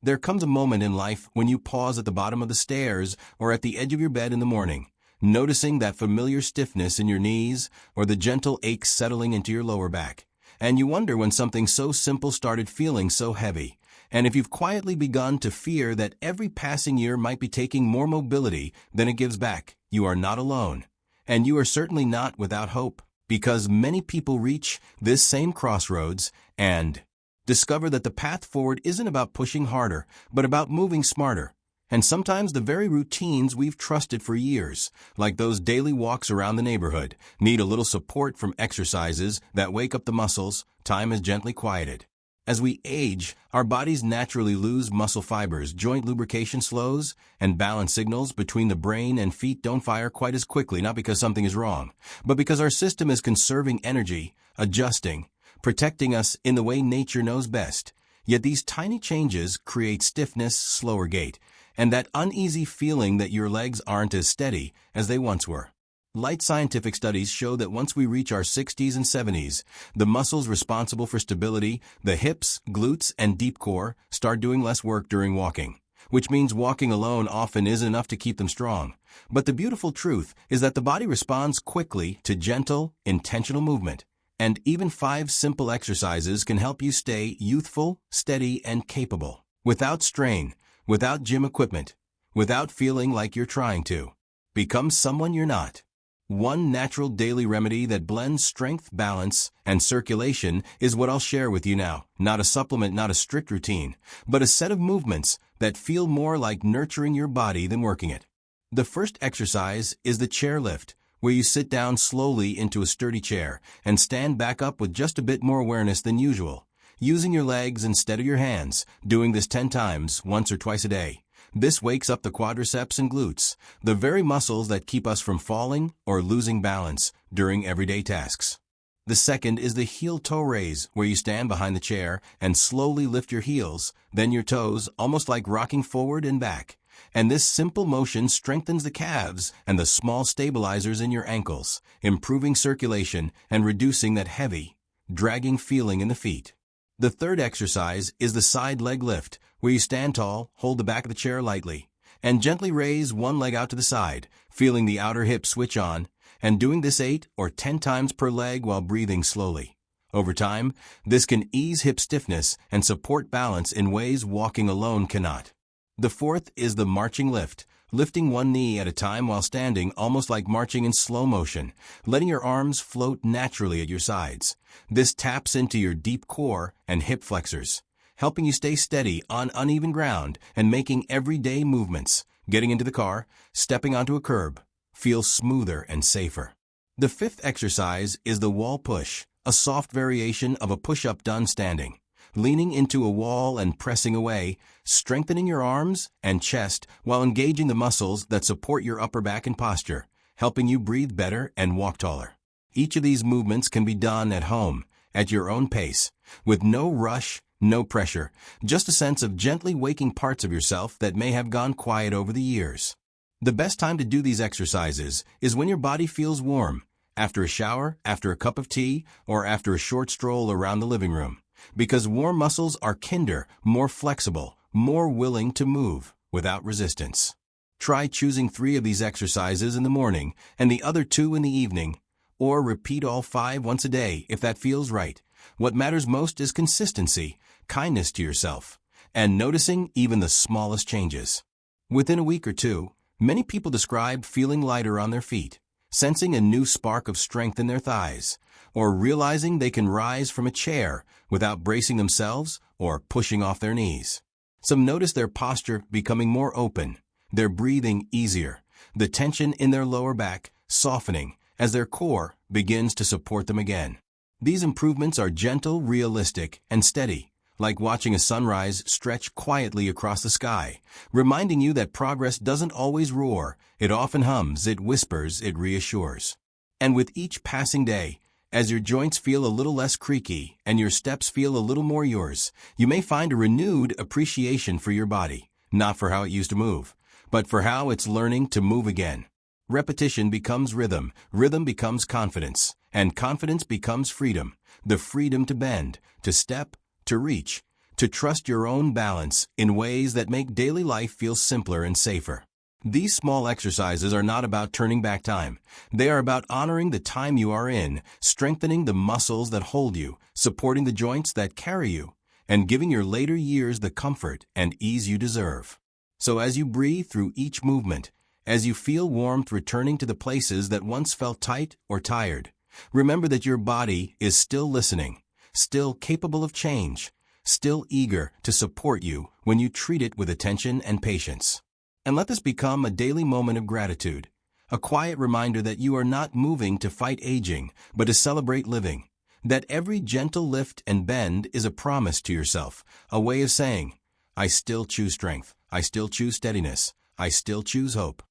There comes a moment in life when you pause at the bottom of the stairs or at the edge of your bed in the morning, noticing that familiar stiffness in your knees or the gentle ache settling into your lower back. And you wonder when something so simple started feeling so heavy. And if you've quietly begun to fear that every passing year might be taking more mobility than it gives back, you are not alone. And you are certainly not without hope, because many people reach this same crossroads and discover that the path forward isn't about pushing harder, but about moving smarter. And sometimes the very routines we've trusted for years, like those daily walks around the neighborhood, need a little support from exercises that wake up the muscles time has gently quieted. As we age, our bodies naturally lose muscle fibers, joint lubrication slows, and balance signals between the brain and feet don't fire quite as quickly, not because something is wrong, but because our system is conserving energy, adjusting, protecting us in the way nature knows best. Yet these tiny changes create stiffness, slower gait, and that uneasy feeling that your legs aren't as steady as they once were. Light scientific studies show that once we reach our 60s and 70s, the muscles responsible for stability, the hips, glutes, and deep core, start doing less work during walking, which means walking alone often isn't enough to keep them strong. But the beautiful truth is that the body responds quickly to gentle, intentional movement, and even 5 simple exercises can help you stay youthful, steady, and capable, without strain, without gym equipment, without feeling like you're trying to become someone you're not. One natural daily remedy that blends strength, balance, and circulation is what I'll share with you now. Not a supplement, not a strict routine, but a set of movements that feel more like nurturing your body than working it. The first exercise is the chair lift, where you sit down slowly into a sturdy chair and stand back up with just a bit more awareness than usual, using your legs instead of your hands, doing this 10 times, once or twice a day. This wakes up the quadriceps and glutes, the very muscles that keep us from falling or losing balance during everyday tasks. The second is the heel-toe raise, where you stand behind the chair and slowly lift your heels, then your toes, almost like rocking forward and back. And this simple motion strengthens the calves and the small stabilizers in your ankles, improving circulation and reducing that heavy, dragging feeling in the feet. The third exercise is the side leg lift, where you stand tall, hold the back of the chair lightly, and gently raise one leg out to the side, feeling the outer hip switch on, and doing this 8 or 10 times per leg while breathing slowly. Over time, this can ease hip stiffness and support balance in ways walking alone cannot. The fourth is the marching lift, lifting one knee at a time while standing, almost like marching in slow motion, letting your arms float naturally at your sides. This taps into your deep core and hip flexors, helping you stay steady on uneven ground and making everyday movements, getting into the car, stepping onto a curb, feel smoother and safer. The fifth exercise is the wall push, a soft variation of a push-up done standing, leaning into a wall and pressing away, strengthening your arms and chest while engaging the muscles that support your upper back and posture, helping you breathe better and walk taller. Each of these movements can be done at home, at your own pace, with no rush, no pressure, just a sense of gently waking parts of yourself that may have gone quiet over the years. The best time to do these exercises is when your body feels warm, after a shower, after a cup of tea, or after a short stroll around the living room, because warm muscles are kinder, more flexible, more willing to move without resistance. Try choosing 3 of these exercises in the morning and the other 2 in the evening, or repeat all 5 once a day if that feels right. What matters most is consistency, kindness to yourself, and noticing even the smallest changes. Within a week or 2, many people describe feeling lighter on their feet, sensing a new spark of strength in their thighs, or realizing they can rise from a chair without bracing themselves or pushing off their knees. Some notice their posture becoming more open, their breathing easier, the tension in their lower back softening as their core begins to support them again. These improvements are gentle, realistic, and steady, like watching a sunrise stretch quietly across the sky, reminding you that progress doesn't always roar, it often hums, it whispers, it reassures. And with each passing day, as your joints feel a little less creaky and your steps feel a little more yours, you may find a renewed appreciation for your body, not for how it used to move, but for how it's learning to move again. Repetition becomes rhythm, rhythm becomes confidence, and confidence becomes freedom, the freedom to bend, to step, to reach, to trust your own balance in ways that make daily life feel simpler and safer. These small exercises are not about turning back time. They are about honoring the time you are in, strengthening the muscles that hold you, supporting the joints that carry you, and giving your later years the comfort and ease you deserve. So as you breathe through each movement, as you feel warmth returning to the places that once felt tight or tired, remember that your body is still listening, still capable of change, still eager to support you when you treat it with attention and patience. And let this become a daily moment of gratitude, a quiet reminder that you are not moving to fight aging, but to celebrate living, that every gentle lift and bend is a promise to yourself, a way of saying, I still choose strength, I still choose steadiness, I still choose hope.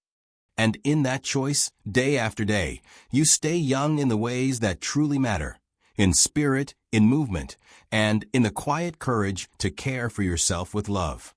And in that choice, day after day, you stay young in the ways that truly matter, in spirit, in movement, and in the quiet courage to care for yourself with love.